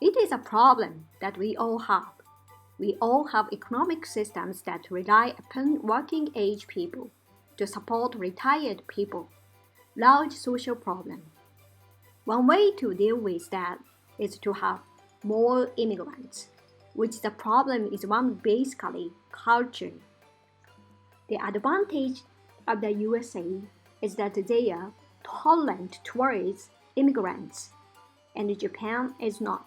It is a problem that we all have. We all have economic systems that rely upon working-age people to support retired people. Large social problem. One way to deal with that is to have more immigrants, which the problem is one basically culture. The advantage of the USA is that they are tolerant towards immigrants, and Japan is not.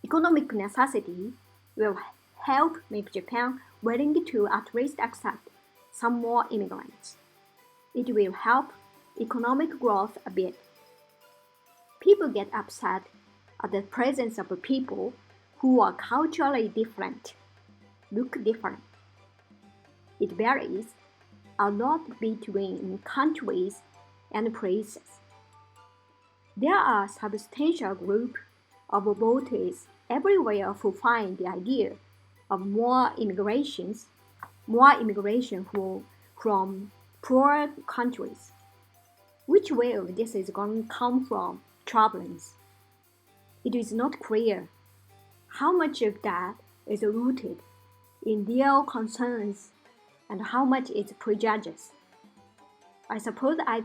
Economic necessity will help make Japan willing to at least accept some more immigrants. It will help economic growth a bit. People get upset at the presence of people who are culturally different, look different. It varies a lot between countries and places. There are a substantial group of voters everywhere who find the idea of more immigration from poor countries. Which way this is going to come from troubles? It is not clear how much of that is rooted in real concerns and how much is prejudice. I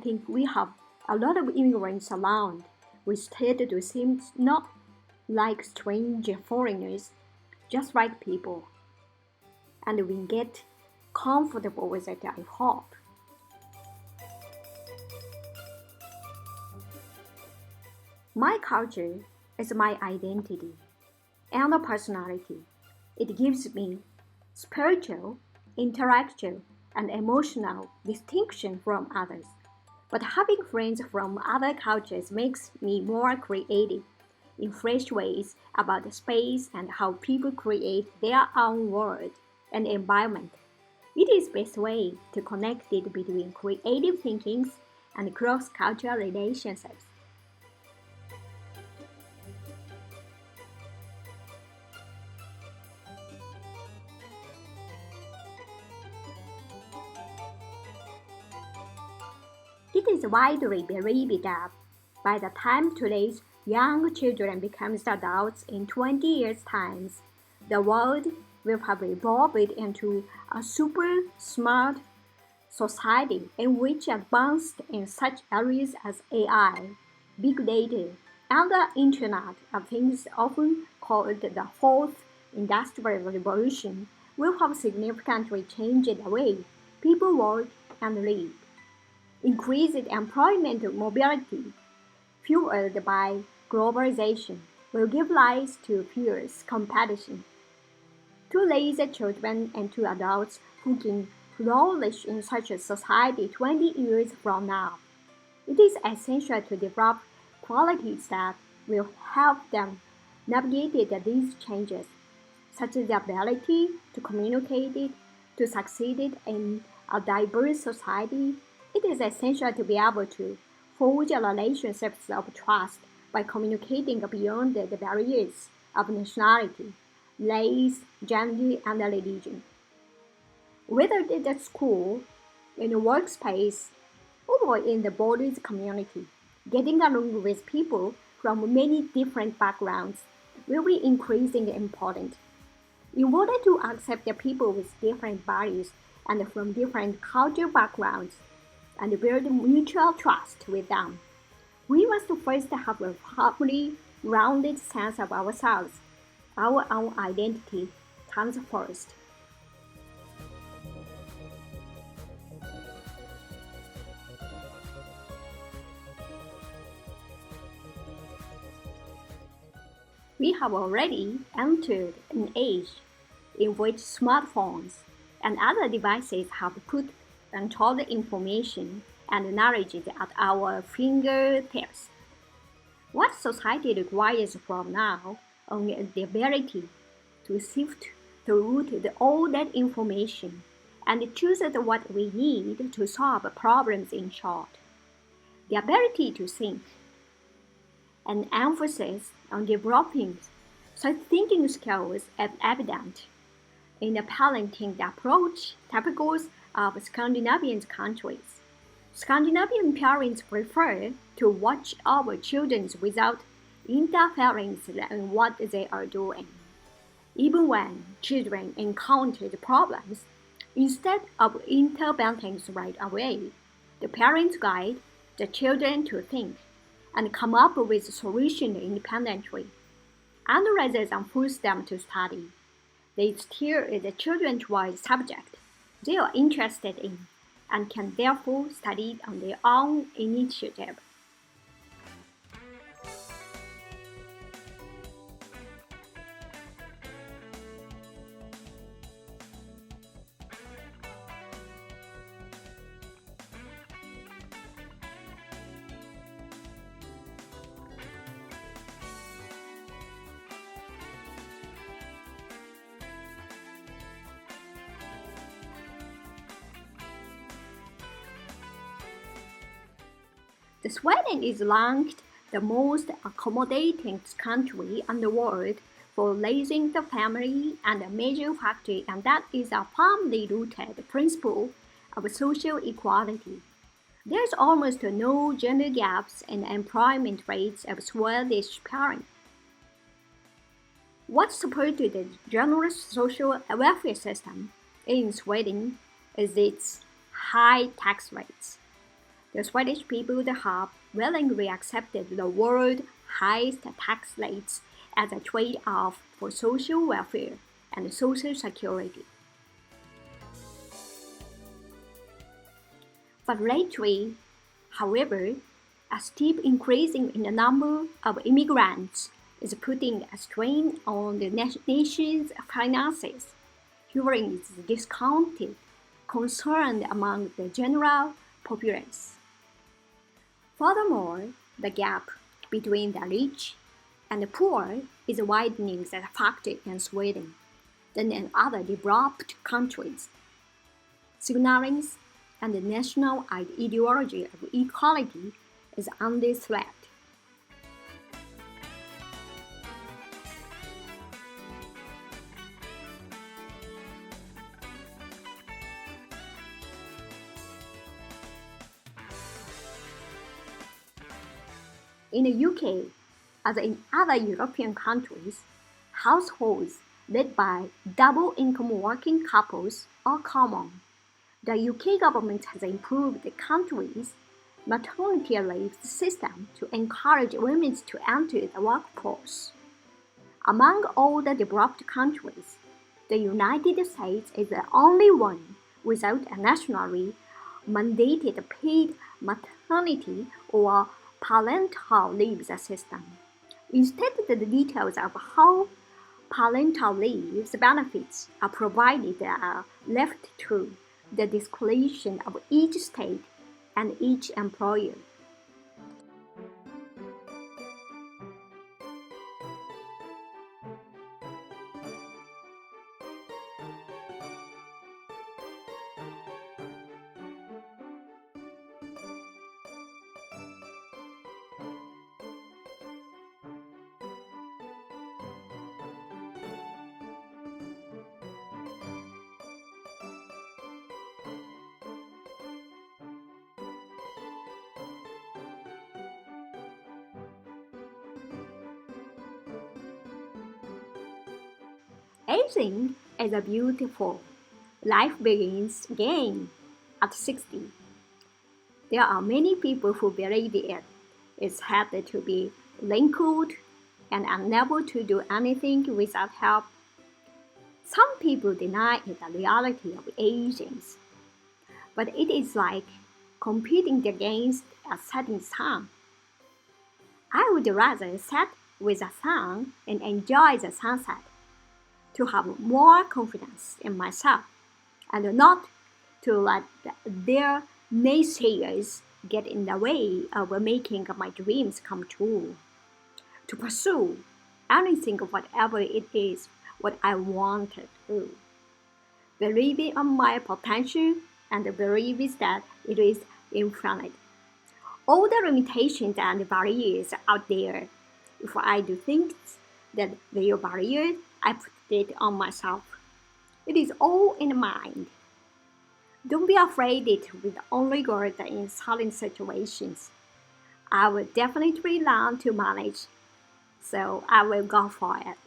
think we have a lot of immigrants around, which tend to seem not like strange foreigners, just like people. And we get comfortable with it, I hope. My culture is my identity and personality. It gives me spiritual, intellectual, and emotional distinction from others. But having friends from other cultures makes me more creative in fresh ways about the space and how people create their own world and environment. It is the best way to connect it between creative thinkings and cross-cultural relationships. It is widely believed that by the time today's young children become adults in 20 years' time, the world will have evolved into a super smart society in which advanced in such areas as AI, big data, and the Internet of Things, often called the Fourth Industrial Revolution, will have significantly changed the way people work and live. Increased employment mobility, fueled by globalization, will give rise to fierce competition. To raise children and to adults who can flourish in such a society 20 years from now, it is essential to develop qualities that will help them navigate these changes, such as the ability to communicate, to succeed in a diverse society. It is essential to be able to forge relationships of trust by communicating beyond the barriers of nationality, race, gender, and religion. Whether it is at school, in a workspace, or in the borders community, getting along with people from many different backgrounds will be increasingly important. In order to accept the people with different values and from different cultural backgrounds, and build mutual trust with them, we must first have a properly rounded sense of ourselves. Our own identity comes first. We have already entered an age in which smartphones and other devices have put untold information and knowledge at our fingertips. What society requires from now on is the ability to sift through all that information and choose what we need to solve problems in short. The ability to think. An emphasis on developing such thinking skills is evident in the parenting approach typical of Scandinavian countries. Scandinavian parents prefer to watch our children without interference in what they are doing. Even when children encounter problems, instead of intervening right away, the parents guide the children to think and come up with solutions independently. And rather than force them to study, they steer the children towards subject they are interested in and can therefore study on their own initiative. Sweden is ranked the most accommodating country in the world for raising the family, and a major factor in that is a firmly rooted principle of social equality. There's almost no gender gaps in employment rates of Swedish parents. What supported the generous social welfare system in Sweden is its high tax rates. The Swedish people have willingly accepted the world's highest tax rates as a trade-off for social welfare and social security. But lately, however, a steep increase in the number of immigrants is putting a strain on the nation's finances. Hearing is discounted concern among the general populace. Furthermore, the gap between the rich and the poor is widening as a factor in Sweden than in other developed countries. Signaling and the national ideology of equality is under threat. In the UK, as in other European countries, households led by double-income working couples are common. The UK government has improved the country's maternity leave system to encourage women to enter the workforce. Among all the developed countries, the United States is the only one without a nationally mandated paid maternity or parental leave system. Instead, the details of how parental leave benefits are provided are left to the discretion of each state and each employer. Aging is a beautiful. Life begins again at 60. There are many people who believe it is had to be wrinkled and unable to do anything without help. Some people deny the reality of aging, but it is like competing against a setting sun. I would rather sit with the sun and enjoy the sunset, to have more confidence in myself and not to let their naysayers get in the way of making my dreams come true. To pursue anything, whatever it is, what I want to do. Believing in my potential and believing that it is infinite. All the limitations and barriers out there, if I do things that they are barriers, I put it on myself. It is all in the mind. Don't be afraid it will only good in certain situations. I will definitely learn to manage So I will go for it.